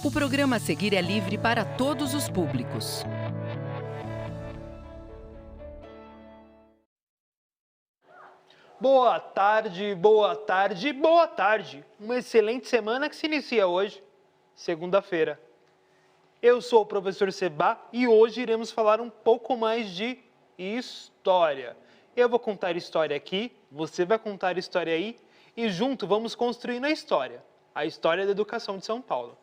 O programa a seguir é livre para todos os públicos. Boa tarde, boa tarde, boa tarde. Uma excelente semana que se inicia hoje, segunda-feira. Eu sou o professor Seba e hoje iremos falar um pouco mais de história. Eu vou contar história aqui, você vai contar história aí e junto vamos construindo a história da educação de São Paulo.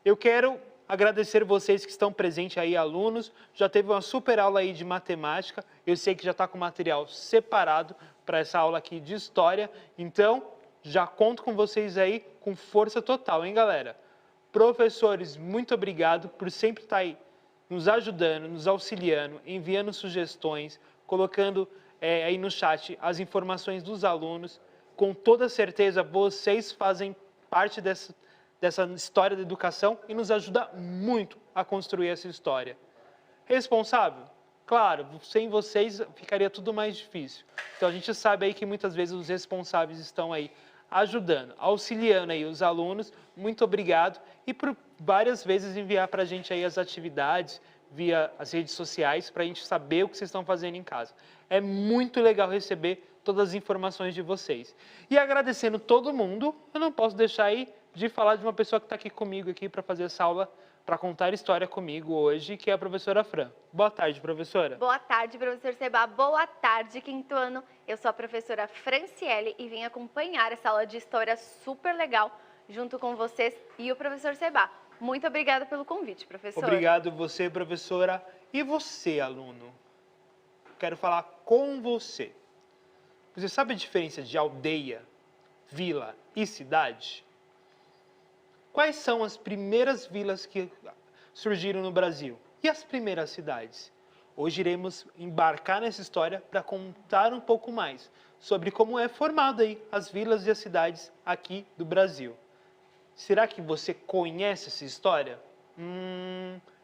Eu quero agradecer vocês que estão presentes aí, alunos. Já teve uma super aula aí de matemática. Eu sei que já está com material separado para essa aula aqui de história. Então, já conto com vocês aí com força total, hein, galera? Professores, muito obrigado por sempre estar aí nos ajudando, nos auxiliando, enviando sugestões, colocando aí no chat as informações dos alunos. Com toda certeza, vocês fazem parte dessa história da educação e nos ajuda muito a construir essa história. Responsável? Claro, sem vocês ficaria tudo mais difícil. Então a gente sabe aí que muitas vezes os responsáveis estão aí ajudando, auxiliando aí os alunos. Muito obrigado e por várias vezes enviar para a gente aí as atividades via as redes sociais para a gente saber o que vocês estão fazendo em casa. É muito legal receber todas as informações de vocês. E agradecendo todo mundo, eu não posso deixar aí de falar de uma pessoa que está aqui comigo aqui para fazer essa aula, para contar história comigo hoje, que é a professora Fran. Boa tarde, professora. Boa tarde, professor Seba. Boa tarde, quinto ano. Eu sou a professora Franciele e vim acompanhar essa aula de história super legal junto com vocês e o professor Seba. Muito obrigada pelo convite, professor. Obrigado você, professora. E você, aluno? Quero falar com você. Você sabe a diferença de aldeia, vila e cidade? Quais são as primeiras vilas que surgiram no Brasil? E as primeiras cidades? Hoje iremos embarcar nessa história para contar um pouco mais sobre como é formada aí as vilas e as cidades aqui do Brasil. Será que você conhece essa história?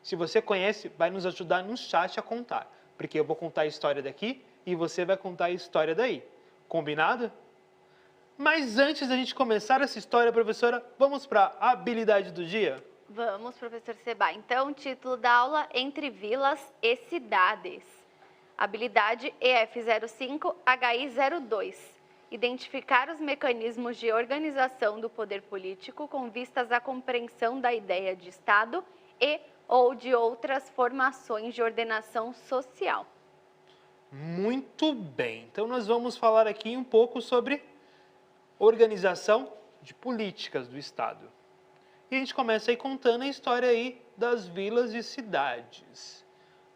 Se você conhece, vai nos ajudar no chat a contar, porque eu vou contar a história daqui e você vai contar a história daí. Combinado? Mas antes da gente começar essa história, professora, vamos para a habilidade do dia? Vamos, professor Seba. Então, título da aula: Entre Vilas e Cidades. Habilidade EF05-HI02. Identificar os mecanismos de organização do poder político com vistas à compreensão da ideia de Estado e ou de outras formações de ordenação social. Muito bem. Então, nós vamos falar aqui um pouco sobre organização de políticas do Estado. E a gente começa aí contando a história aí das vilas e cidades.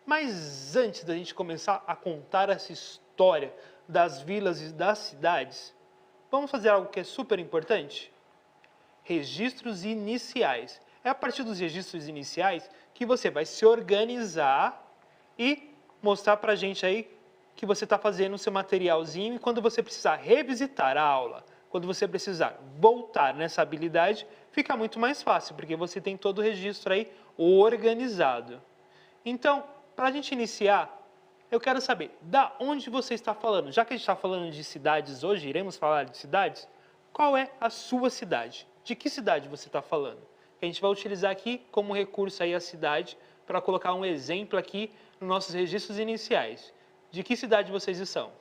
Mas antes da gente começar a contar essa história das vilas e das cidades, vamos fazer algo que é super importante? Registros iniciais. É a partir dos registros iniciais que você vai se organizar e mostrar para a gente aí que você está fazendo o seu materialzinho e quando você precisar revisitar a aula, quando você precisar voltar nessa habilidade, fica muito mais fácil, porque você tem todo o registro aí organizado. Então, para a gente iniciar, eu quero saber, da onde você está falando? Já que a gente está falando de cidades hoje, iremos falar de cidades, qual é a sua cidade? De que cidade você está falando? A gente vai utilizar aqui como recurso aí a cidade, para colocar um exemplo aqui nos nossos registros iniciais. De que cidade vocês são?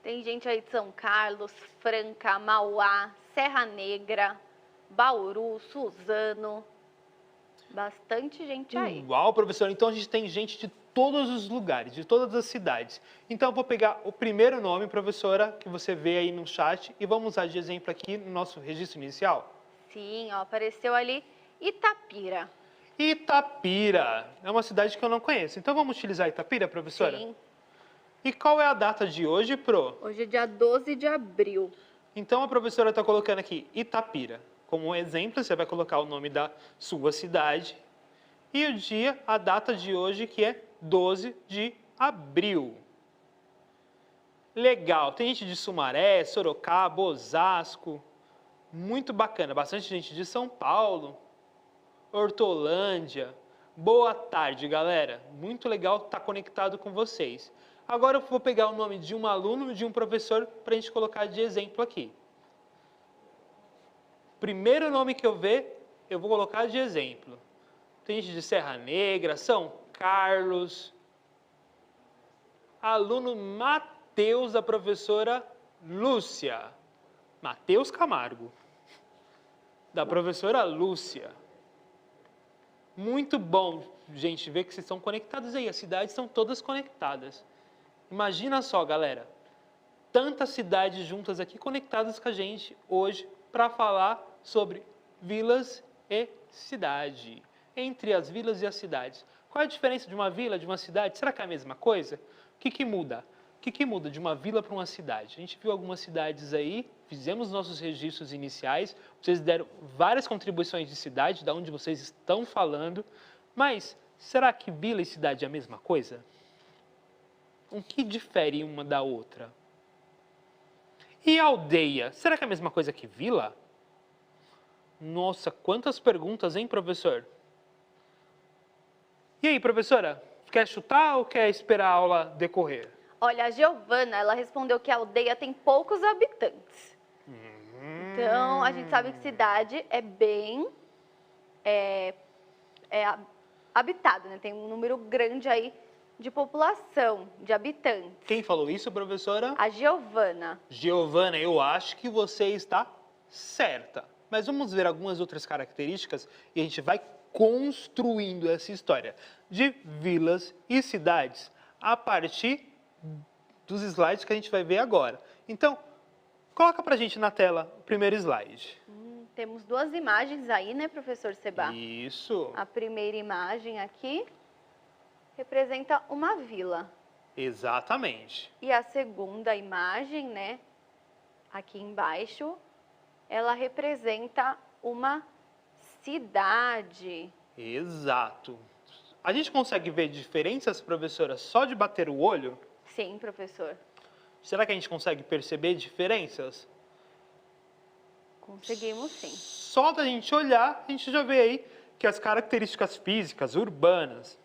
Tem gente aí de São Carlos, Franca, Mauá, Serra Negra, Bauru, Suzano. Bastante gente aí. Uau, professor! Então a gente tem gente de todos os lugares, de todas as cidades. Então eu vou pegar o primeiro nome, professora, que você vê aí no chat e vamos usar de exemplo aqui no nosso registro inicial. Sim, ó, apareceu ali Itapira. Itapira. É uma cidade que eu não conheço. Então vamos utilizar Itapira, professora? Sim. E qual é a data de hoje, Pro? Hoje é dia 12 de abril. Então a professora está colocando aqui Itapira. Como um exemplo, você vai colocar o nome da sua cidade e o dia, a data de hoje, que é 12 de abril. Legal. Tem gente de Sumaré, Sorocaba, Osasco. Muito bacana. Bastante gente de São Paulo, Hortolândia. Boa tarde, galera. Muito legal estar conectado com vocês. Agora eu vou pegar o nome de um aluno e de um professor para a gente colocar de exemplo aqui. Primeiro nome que eu ver eu vou colocar de exemplo. Tem gente de Serra Negra, São Carlos. Aluno Matheus, da professora Lúcia. Matheus Camargo. Da professora Lúcia. Muito bom, gente, ver que vocês estão conectados aí. As cidades estão todas conectadas. Imagina só, galera. Tantas cidades juntas aqui conectadas com a gente hoje para falar sobre vilas e cidade. Entre as vilas e as cidades. Qual é a diferença de uma vila, de uma cidade? Será que é a mesma coisa? O que muda? O que muda de uma vila para uma cidade? A gente viu algumas cidades aí, fizemos nossos registros iniciais, vocês deram várias contribuições de cidade, de onde vocês estão falando, mas será que vila e cidade é a mesma coisa? O que difere uma da outra? E aldeia, será que é a mesma coisa que vila? Nossa, quantas perguntas, hein, professor? E aí, professora, quer chutar ou quer esperar a aula decorrer? Olha, a Giovana, ela respondeu que a aldeia tem poucos habitantes. Então, a gente sabe que cidade é bem habitada, né? Tem um número grande aí de população, de habitantes. Quem falou isso, professora? A Giovana. Giovana, eu acho que você está certa. Mas vamos ver algumas outras características e a gente vai construindo essa história de vilas e cidades a partir dos slides que a gente vai ver agora. Então, coloca pra gente na tela o primeiro slide. Temos duas imagens aí, né, professor Seba? Isso. A primeira imagem aqui representa uma vila. Exatamente. E a segunda imagem, né, aqui embaixo, ela representa uma cidade. Exato. A gente consegue ver diferenças, professora, só de bater o olho? Sim, professor. Será que a gente consegue perceber diferenças? Conseguimos sim. Só da gente olhar, a gente já vê aí que as características físicas, urbanas,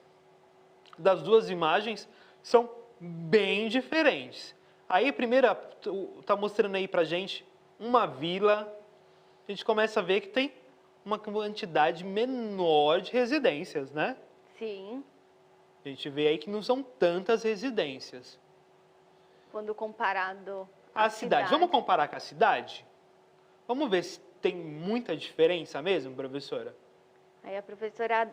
das duas imagens são bem diferentes. Aí, a primeira está mostrando aí pra gente uma vila. A gente começa a ver que tem uma quantidade menor de residências, né? Sim. A gente vê aí que não são tantas residências. Quando comparado A cidade. Vamos comparar com a cidade? Vamos ver se tem muita diferença mesmo, professora? Aí a professora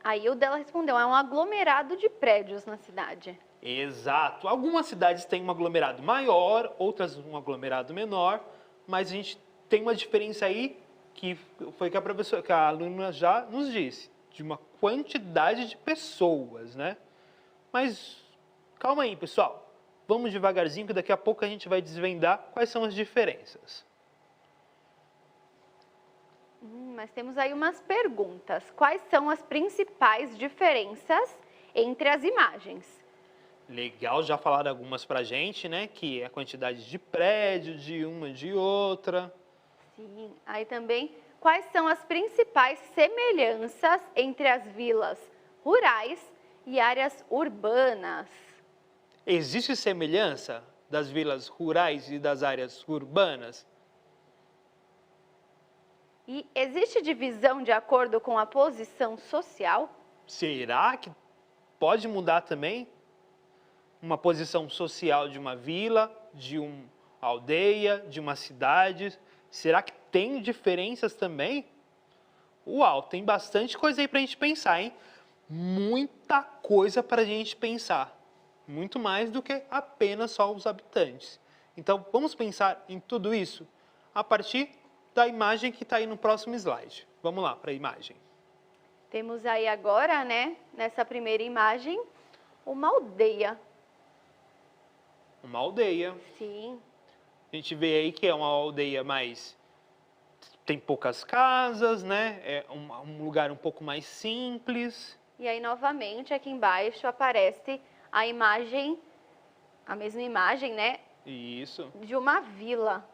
Ailda, ela respondeu, é um aglomerado de prédios na cidade. Exato. Algumas cidades têm um aglomerado maior, outras um aglomerado menor, mas a gente tem uma diferença aí que foi que que a aluna já nos disse, de uma quantidade de pessoas, né? Mas calma aí, pessoal. Vamos devagarzinho que daqui a pouco a gente vai desvendar quais são as diferenças. Mas temos aí umas perguntas. Quais são as principais diferenças entre as imagens? Legal, já falaram algumas pra gente, né? Que é a quantidade de prédio, de uma e de outra. Sim, aí também, quais são as principais semelhanças entre as vilas rurais e áreas urbanas? Existe semelhança das vilas rurais e das áreas urbanas? E existe divisão de acordo com a posição social? Será que pode mudar também uma posição social de uma vila, de uma aldeia, de uma cidade? Será que tem diferenças também? Uau, tem bastante coisa aí para a gente pensar, hein? Muita coisa para a gente pensar. Muito mais do que apenas só os habitantes. Então, vamos pensar em tudo isso a partir da imagem que está aí no próximo slide. Vamos lá para a imagem. Temos aí agora, né, nessa primeira imagem, uma aldeia. Uma aldeia. Sim. A gente vê aí que é uma aldeia mais... tem poucas casas, né? É um lugar um pouco mais simples. E aí, novamente, aqui embaixo aparece a imagem, a mesma imagem, né? Isso. De uma vila.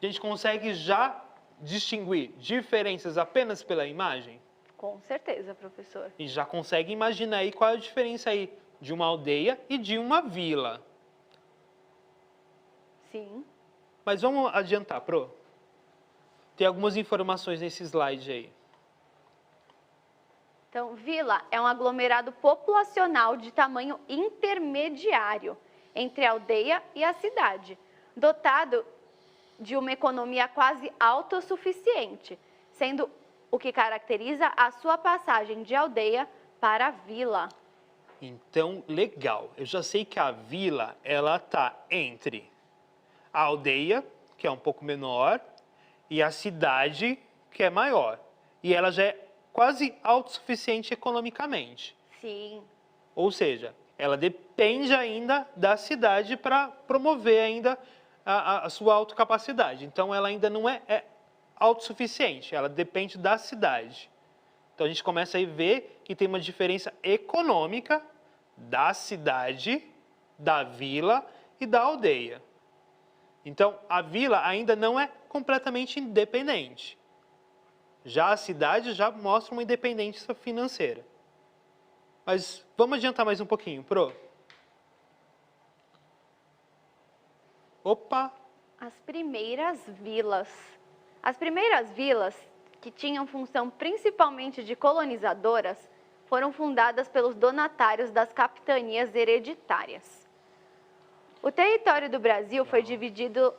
A gente consegue já distinguir diferenças apenas pela imagem? Com certeza, professor. E já consegue imaginar aí qual é a diferença aí de uma aldeia e de uma vila. Sim. Mas vamos adiantar, Pro. Tem algumas informações nesse slide aí. Então, vila é um aglomerado populacional de tamanho intermediário entre a aldeia e a cidade, dotado de uma economia quase autossuficiente, sendo o que caracteriza a sua passagem de aldeia para a vila. Então, legal. Eu já sei que a vila, ela tá entre a aldeia, que é um pouco menor, e a cidade, que é maior. E ela já é quase autossuficiente economicamente. Sim. Ou seja, ela depende ainda da cidade para promover ainda a sua autocapacidade. Então, ela ainda não é autossuficiente, ela depende da cidade. Então, a gente começa a ver que tem uma diferença econômica da cidade, da vila e da aldeia. Então, a vila ainda não é completamente independente. Já a cidade já mostra uma independência financeira. Mas vamos adiantar mais um pouquinho, Pro. Opa! As primeiras vilas. As primeiras vilas, que tinham função principalmente de colonizadoras, foram fundadas pelos donatários das capitanias hereditárias. O território do Brasil foi dividido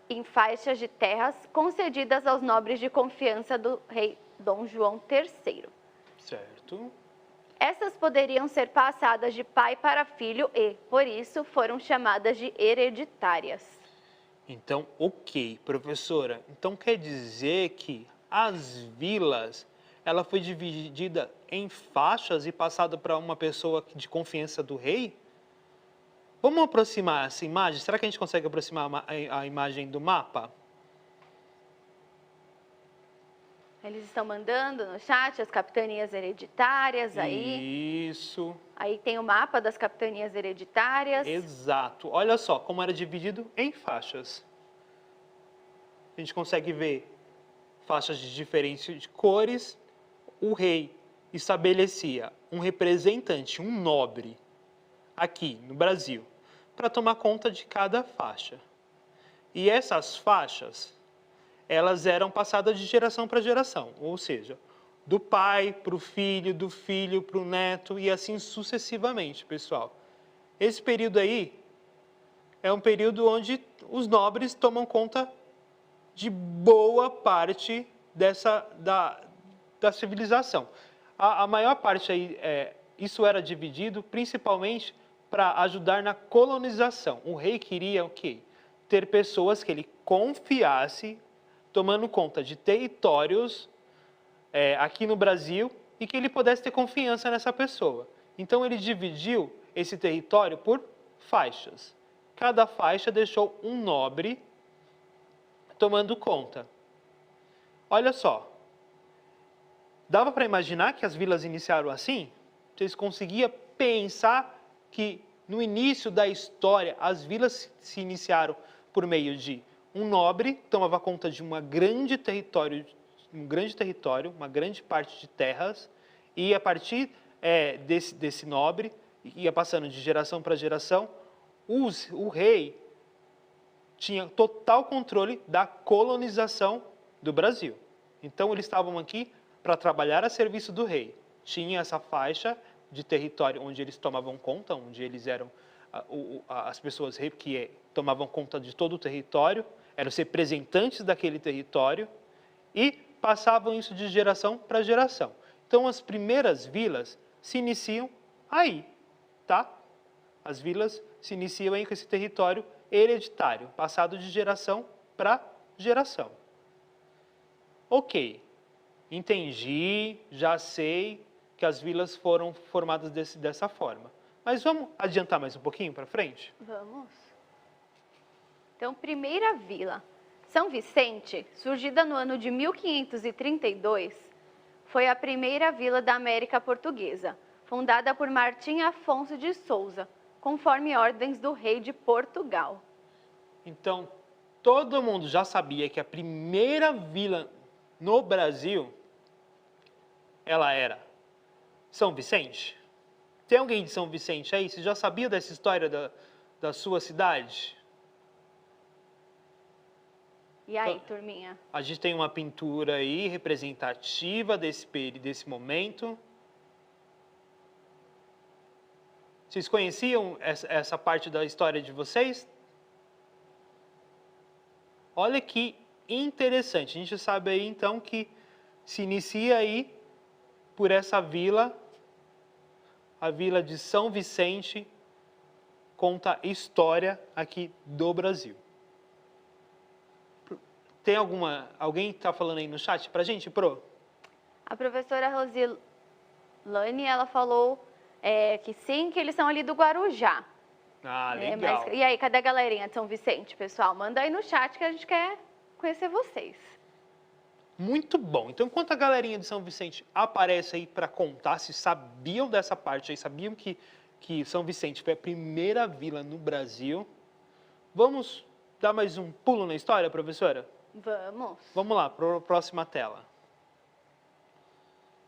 em faixas de terras concedidas aos nobres de confiança do rei Dom João III. Certo. Essas poderiam ser passadas de pai para filho e, por isso, foram chamadas de hereditárias. Então, ok, professora. Então quer dizer que as vilas, ela foi dividida em faixas e passada para uma pessoa de confiança do rei? Vamos aproximar essa imagem? Será que a gente consegue aproximar a imagem do mapa? Eles estão mandando no chat as capitanias hereditárias aí. Isso. Aí tem o mapa das capitanias hereditárias. Exato. Olha só como era dividido em faixas. A gente consegue ver faixas de diferentes cores. O rei estabelecia um representante, um nobre, aqui no Brasil, para tomar conta de cada faixa. E essas faixas, elas eram passadas de geração para geração, ou seja, do pai para o filho, do filho para o neto e assim sucessivamente, pessoal. Esse período aí é um período onde os nobres tomam conta de boa parte da civilização. A maior parte aí, isso era dividido principalmente para ajudar na colonização. O rei queria o quê? Ter pessoas que ele confiasse, tomando conta de territórios aqui no Brasil e que ele pudesse ter confiança nessa pessoa. Então ele dividiu esse território por faixas. Cada faixa deixou um nobre tomando conta. Olha só, dava para imaginar que as vilas iniciaram assim? Vocês conseguiam pensar que no início da história as vilas se iniciaram por meio de um nobre que tomava conta de um grande território, uma grande parte de terras, e a partir desse nobre, ia passando de geração para geração, o rei tinha total controle da colonização do Brasil. Então, eles estavam aqui para trabalhar a serviço do rei. Tinha essa faixa de território onde eles tomavam conta, onde eles eram as pessoas que tomavam conta de todo o território, eram os representantes daquele território e passavam isso de geração para geração. Então, as primeiras vilas se iniciam aí, tá? As vilas se iniciam aí com esse território hereditário, passado de geração para geração. Ok, entendi, já sei que as vilas foram formadas dessa forma. Mas vamos adiantar mais um pouquinho para frente? Vamos. Então, primeira vila. São Vicente, surgida no ano de 1532, foi a primeira vila da América Portuguesa, fundada por Martim Afonso de Souza, conforme ordens do rei de Portugal. Então, todo mundo já sabia que a primeira vila no Brasil, ela era São Vicente? Tem alguém de São Vicente aí? Você já sabia dessa história da sua cidade? E aí, turminha? A gente tem uma pintura aí representativa desse momento. Vocês conheciam essa parte da história de vocês? Olha que interessante. A gente sabe aí, então, que se inicia aí por essa vila, a vila de São Vicente, conta história aqui do Brasil. Tem alguém que está falando aí no chat pra gente, Pro? A professora Rosilane, ela falou que sim, que eles são ali do Guarujá. Ah, legal. E aí, cadê a galerinha de São Vicente, pessoal? Manda aí no chat que a gente quer conhecer vocês. Muito bom. Então, enquanto a galerinha de São Vicente aparece aí para contar, se sabiam dessa parte aí, sabiam que São Vicente foi a primeira vila no Brasil, vamos dar mais um pulo na história, professora? Vamos. Vamos lá, para a próxima tela.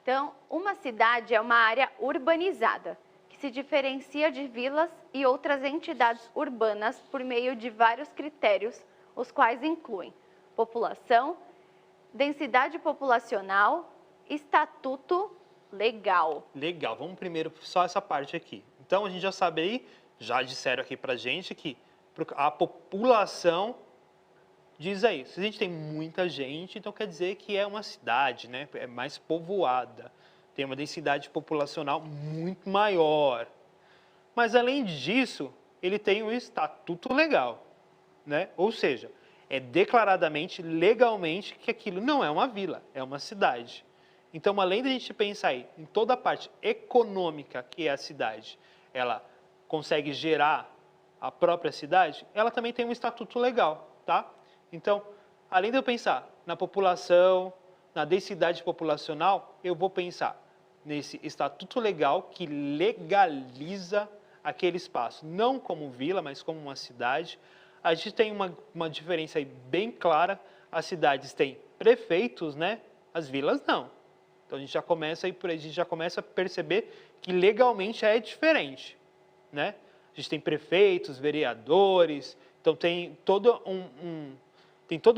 Então, uma cidade é uma área urbanizada, que se diferencia de vilas e outras entidades urbanas por meio de vários critérios, os quais incluem população, densidade populacional, estatuto legal. Legal, vamos primeiro só essa parte aqui. Então, a gente já sabe aí, já disseram aqui pra gente que a população diz aí. Se a gente tem muita gente, então quer dizer que é uma cidade, né? É mais povoada, tem uma densidade populacional muito maior. Mas, além disso, ele tem um estatuto legal, né? Ou seja, é declaradamente, legalmente, que aquilo não é uma vila, é uma cidade. Então, além de a gente pensar aí em toda a parte econômica que é a cidade, ela consegue gerar a própria cidade, ela também tem um estatuto legal, tá? Então, além de eu pensar na população, na densidade populacional, eu vou pensar nesse estatuto legal que legaliza aquele espaço, não como vila, mas como uma cidade. A gente tem uma diferença aí bem clara. As cidades têm prefeitos, né? As vilas não. Então a gente já começa a perceber que legalmente é diferente, né? A gente tem prefeitos, vereadores, então tem toda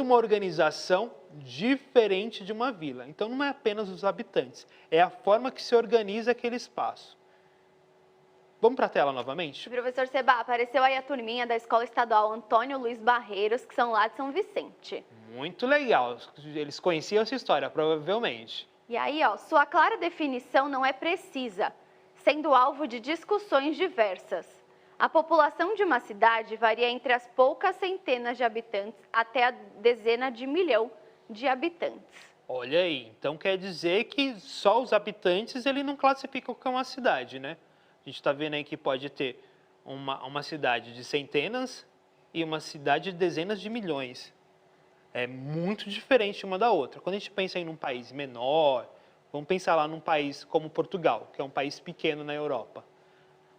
uma organização diferente de uma vila. Então não é apenas os habitantes, é a forma que se organiza aquele espaço. Vamos para a tela novamente? Professor Seba, apareceu aí a turminha da Escola Estadual Antônio Luiz Barreiros, que são lá de São Vicente. Muito legal. Eles conheciam essa história, provavelmente. E aí, sua clara definição não é precisa, sendo alvo de discussões diversas. A população de uma cidade varia entre as poucas centenas de habitantes até a dezena de milhão de habitantes. Olha aí, então quer dizer que só os habitantes ele não classifica como uma cidade, né? A gente está vendo aí que pode ter uma cidade de centenas e uma cidade de dezenas de milhões. É muito diferente uma da outra. Quando a gente pensa em um país menor, vamos pensar lá num país como Portugal, que é um país pequeno na Europa.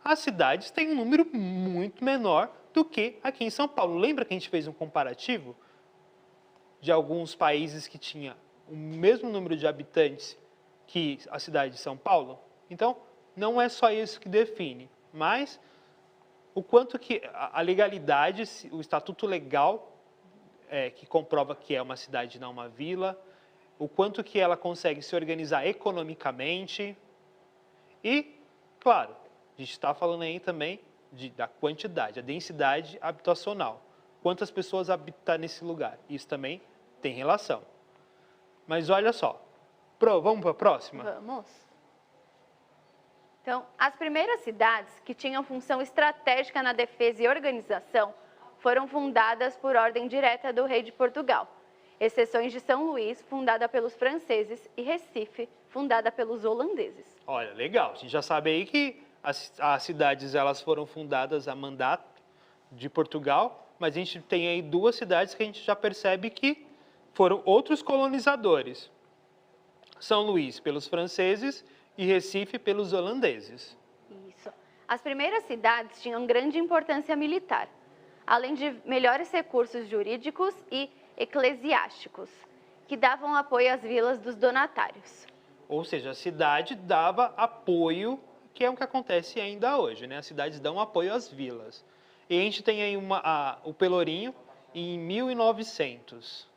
As cidades têm um número muito menor do que aqui em São Paulo. Lembra que a gente fez um comparativo de alguns países que tinha o mesmo número de habitantes que a cidade de São Paulo? Então, não é só isso que define, mas o quanto que a legalidade, o estatuto legal que comprova que é uma cidade e não uma vila, o quanto que ela consegue se organizar economicamente e, claro, a gente está falando aí também da quantidade, a densidade habitacional. Quantas pessoas habitam nesse lugar? Isso também tem relação. Mas olha só, vamos para a próxima? Vamos. Então, as primeiras cidades que tinham função estratégica na defesa e organização foram fundadas por ordem direta do rei de Portugal, exceções de São Luís, fundada pelos franceses, e Recife, fundada pelos holandeses. Olha, legal. A gente já sabe aí que as cidades elas foram fundadas a mandato de Portugal, mas a gente tem aí duas cidades que a gente já percebe que foram outros colonizadores. São Luís pelos franceses e Recife pelos holandeses. Isso. As primeiras cidades tinham grande importância militar, além de melhores recursos jurídicos e eclesiásticos, que davam apoio às vilas dos donatários. Ou seja, a cidade dava apoio, que é o que acontece ainda hoje, né? As cidades dão apoio às vilas. E a gente tem aí o Pelourinho em 1900.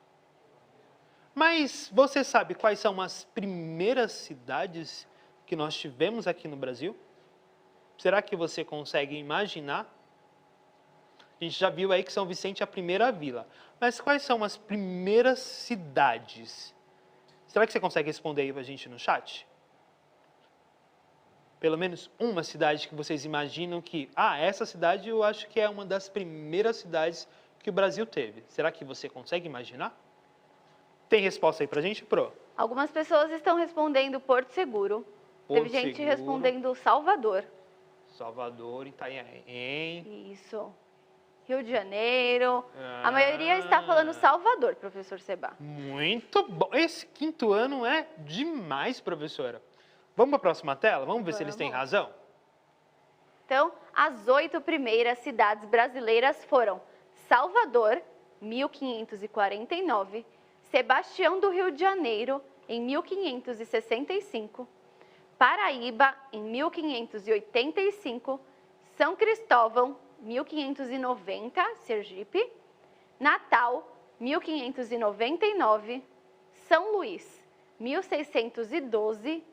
Mas você sabe quais são as primeiras cidades que nós tivemos aqui no Brasil? Será que você consegue imaginar? A gente já viu aí que São Vicente é a primeira vila. Mas quais são as primeiras cidades? Será que você consegue responder aí pra gente no chat? Pelo menos uma cidade que vocês imaginam que... essa cidade eu acho que é uma das primeiras cidades que o Brasil teve. Será que você consegue imaginar? Tem resposta aí pra gente, Pro? Algumas pessoas estão respondendo Porto Seguro. Teve gente Seguro. Respondendo Salvador. Salvador, Itanhaém. Isso. Rio de Janeiro. A maioria está falando Salvador, professor Seba. Muito bom. Esse quinto ano é demais, professora. Vamos para a próxima tela? Vamos ver se eles têm razão? Então, as 8 primeiras cidades brasileiras foram Salvador, 1549, Sebastião do Rio de Janeiro, em 1565, Paraíba, em 1585, São Cristóvão, 1590, Sergipe, Natal, 1599, São Luís, 1612,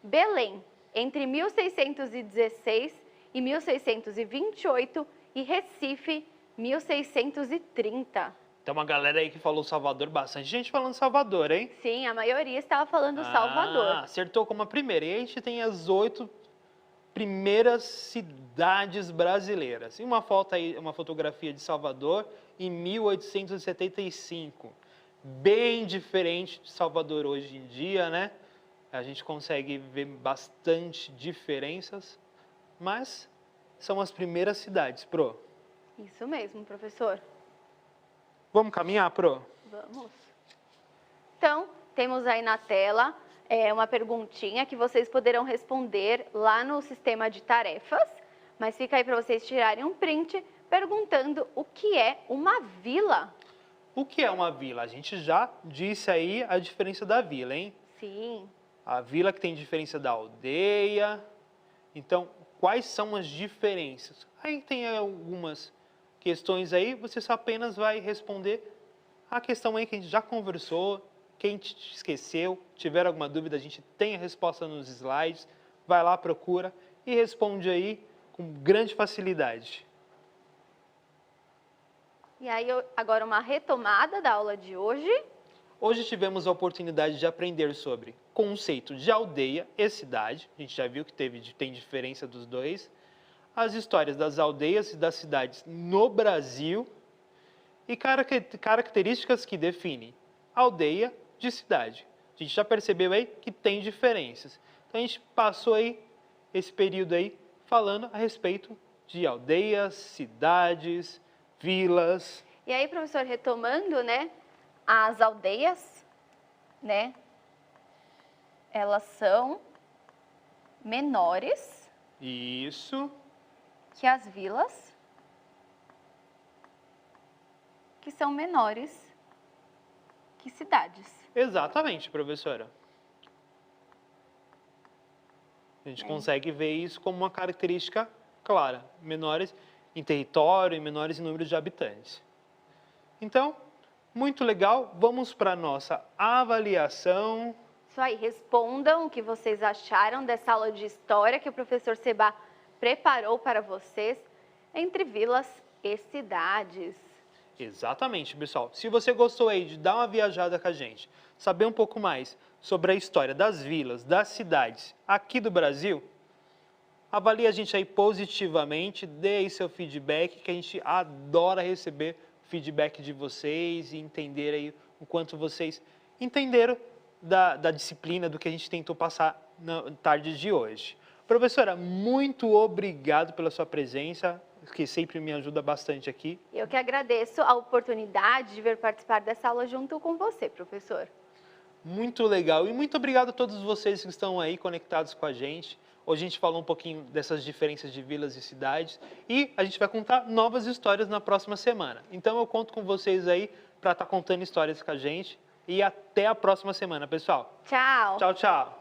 Belém, entre 1616 e 1628 e Recife, 1630. Tem uma galera aí que falou Salvador, bastante gente falando Salvador, hein? Sim, a maioria estava falando Salvador. Acertou como a primeira. E aí a gente tem as 8 primeiras cidades brasileiras. E uma foto aí, uma fotografia de Salvador em 1875. Bem diferente de Salvador hoje em dia, né? A gente consegue ver bastante diferenças, mas são as primeiras cidades, Pro. Isso mesmo, professor. Vamos caminhar, Pro? Vamos. Então, temos aí na tela uma perguntinha que vocês poderão responder lá no sistema de tarefas, mas fica aí para vocês tirarem um print perguntando o que é uma vila. O que é uma vila? A gente já disse aí a diferença da vila, hein? Sim. A vila que tem diferença da aldeia. Então, quais são as diferenças? Aí tem algumas questões aí, você só apenas vai responder a questão aí que a gente já conversou. Quem esqueceu, tiver alguma dúvida, a gente tem a resposta nos slides. Vai lá, procura e responde aí com grande facilidade. E aí, agora uma retomada da aula de hoje. Hoje tivemos a oportunidade de aprender sobre conceito de aldeia e cidade. A gente já viu que tem diferença dos dois. As histórias das aldeias e das cidades no Brasil e características que definem aldeia de cidade. A gente já percebeu aí que tem diferenças. Então a gente passou aí esse período aí falando a respeito de aldeias, cidades, vilas. E aí, professor, retomando, né, as aldeias, né, elas são menores. Isso. Que as vilas, que são menores que cidades. Exatamente, professora. A gente consegue ver isso como uma característica clara. Menores em território e menores em número de habitantes. Então, muito legal. Vamos para a nossa avaliação. Isso aí, respondam o que vocês acharam dessa aula de história que o professor Seba preparou para vocês entre vilas e cidades. Exatamente, pessoal. Se você gostou aí de dar uma viajada com a gente, saber um pouco mais sobre a história das vilas, das cidades aqui do Brasil, avalie a gente aí positivamente, dê aí seu feedback, que a gente adora receber feedback de vocês e entender aí o quanto vocês entenderam da disciplina, do que a gente tentou passar na tarde de hoje. Professora, muito obrigado pela sua presença, que sempre me ajuda bastante aqui. Eu que agradeço a oportunidade de vir participar dessa aula junto com você, professor. Muito legal. E muito obrigado a todos vocês que estão aí conectados com a gente. Hoje a gente falou um pouquinho dessas diferenças de vilas e cidades. E a gente vai contar novas histórias na próxima semana. Então eu conto com vocês aí para estar contando histórias com a gente. E até a próxima semana, pessoal. Tchau. Tchau, tchau.